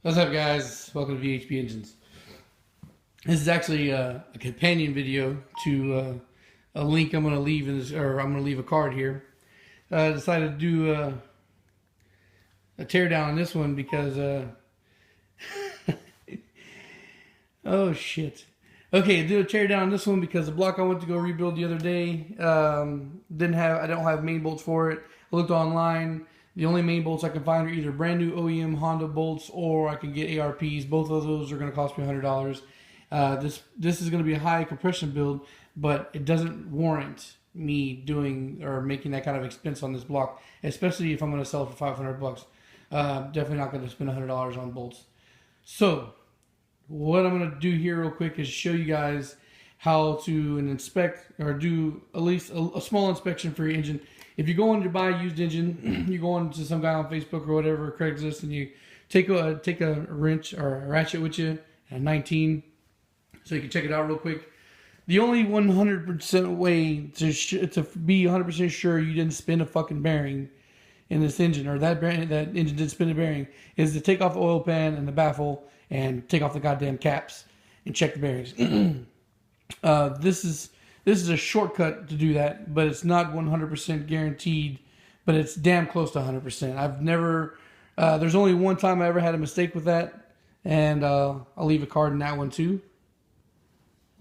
What's up, guys? Welcome to VHP Engines. This is actually a companion video to a link I'm going to leave in this, or I'm going to leave a card here. I decided to do a teardown on this one because oh shit. Okay, do a teardown on this one because the block I went to go rebuild the other day I don't have main bolts for it. I looked online. The only main bolts I can find are either brand new OEM Honda bolts or I can get ARPs. Both of those are going to cost me $100. This is going to be a high compression build, but it doesn't warrant me doing or making that kind of expense on this block, especially if I'm going to sell it for $500. Definitely not going to spend $100 on bolts. So what I'm going to do here real quick is show you guys how to inspect or do at least a small inspection for your engine. If you're going to buy a used engine, you go on to some guy on Facebook or whatever, Craigslist, and you take a wrench or a ratchet with you, a 19, so you can check it out real quick. The only 100% way to be 100% sure you didn't spin a fucking bearing in this engine, or that engine did spin a bearing, is to take off the oil pan and the baffle and take off the goddamn caps and check the bearings. This is a shortcut to do that, but it's not 100% guaranteed, but it's damn close to 100%. I've never, there's only one time I ever had a mistake with that, and I'll leave a card in that one too.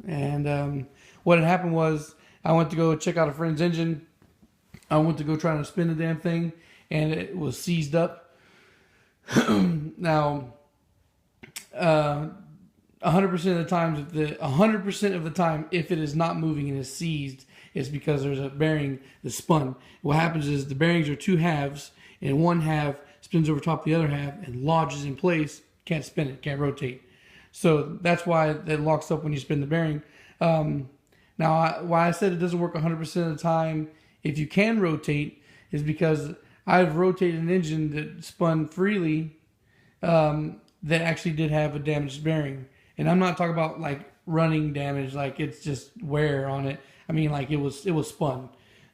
And what had happened was I went to go check out a friend's engine. I went to go try to spin the damn thing, and it was seized up. Now, 100% of the time, 100% of the time, if it is not moving and is seized, it's because there's a bearing that's spun. What happens is the bearings are two halves, and one half spins over top of the other half and lodges in place. Can't spin it, can't rotate. So that's why it locks up when you spin the bearing. Now, why I said it doesn't work 100% of the time if you can rotate is because I've rotated an engine that spun freely that actually did have a damaged bearing. And I'm not talking about like running damage, like it's just wear on it. I mean, like it was spun,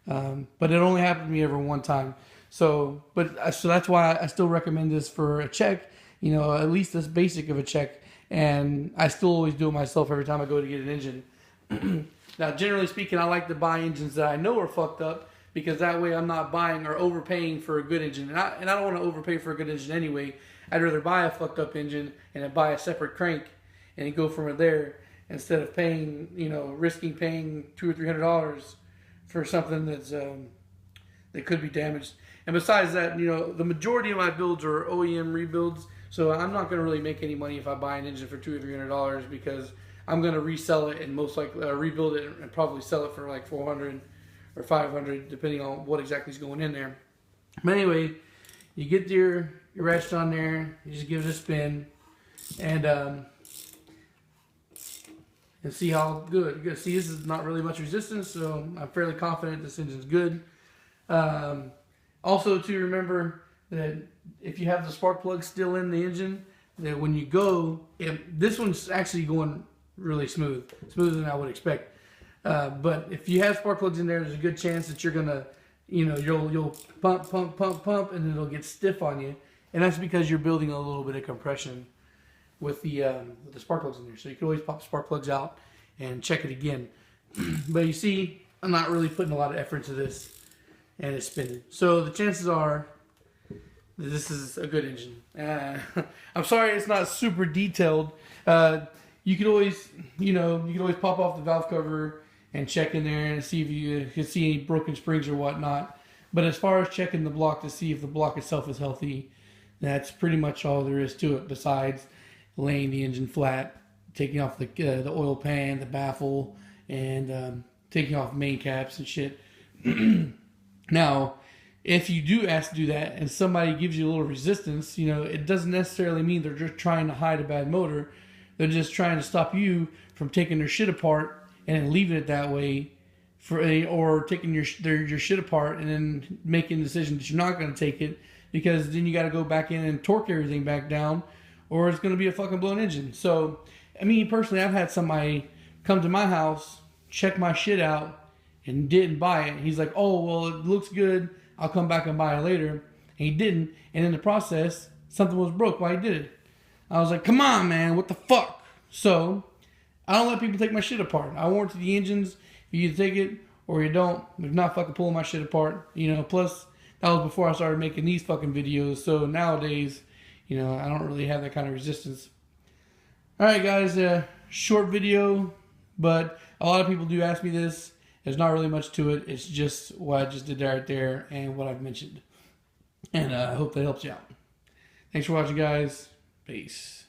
but it only happened to me ever one time. So that's why I still recommend this for a check. You know, at least this basic of a check. And I still always do it myself every time I go to get an engine. Now, generally speaking, I like to buy engines that I know are fucked up because that way I'm not buying or overpaying for a good engine. And I don't want to overpay for a good engine anyway. I'd rather buy a fucked up engine and then buy a separate crank and go from there instead of paying, risking paying $200 or $300 for something that could be damaged. And besides that, the majority of my builds are OEM rebuilds, so I'm not going to really make any money if I buy an engine for $200 or $300 because I'm going to resell it and most likely rebuild it and probably sell it for like $400 or $500 depending on what exactly is going in there. But anyway, you get your ratchet on there, you just give it a spin, and see how good. You see, this is not really much resistance, so I'm fairly confident this engine's good. Also, to remember that if you have the spark plug still in the engine, that when you go, this one's actually going really smooth, smoother than I would expect. But if you have spark plugs in there, there's a good chance that you're gonna, you'll pump, and it'll get stiff on you, and that's because you're building a little bit of compression with the spark plugs in there. So you can always pop spark plugs out and check it again. But you see, I'm not really putting a lot of effort into this, and it's spinning. So the chances are that this is a good engine. I'm sorry it's not super detailed. You could always, pop off the valve cover and check in there and see if you can see any broken springs or whatnot. But as far as checking the block to see if the block itself is healthy, that's pretty much all there is to it besides laying the engine flat, taking off the oil pan, the baffle, and taking off main caps and shit. Now, if you do ask to do that and somebody gives you a little resistance, it doesn't necessarily mean they're just trying to hide a bad motor. They're just trying to stop you from taking their shit apart and then leaving it that way, or taking your shit apart and then making the decision that you're not going to take it because then you got to go back in and torque everything back down, or it's going to be a fucking blown engine. So, I mean, personally, I've had somebody come to my house, check my shit out, and didn't buy it. He's like, oh, well, it looks good. I'll come back and buy it later. And he didn't. And in the process, something was broke while he did it. I was like, come on, man, what the fuck? So I don't let people take my shit apart. I warranty the engines. You either take it or you don't. If not, fucking pulling my shit apart. You know, plus that was before I started making these fucking videos. So nowadays, you know, I don't really have that kind of resistance. All right, guys, short video, but a lot of people do ask me this. There's not really much to it. It's just what I just did right there and what I've mentioned. And I hope that helps you out. Thanks for watching, guys. Peace.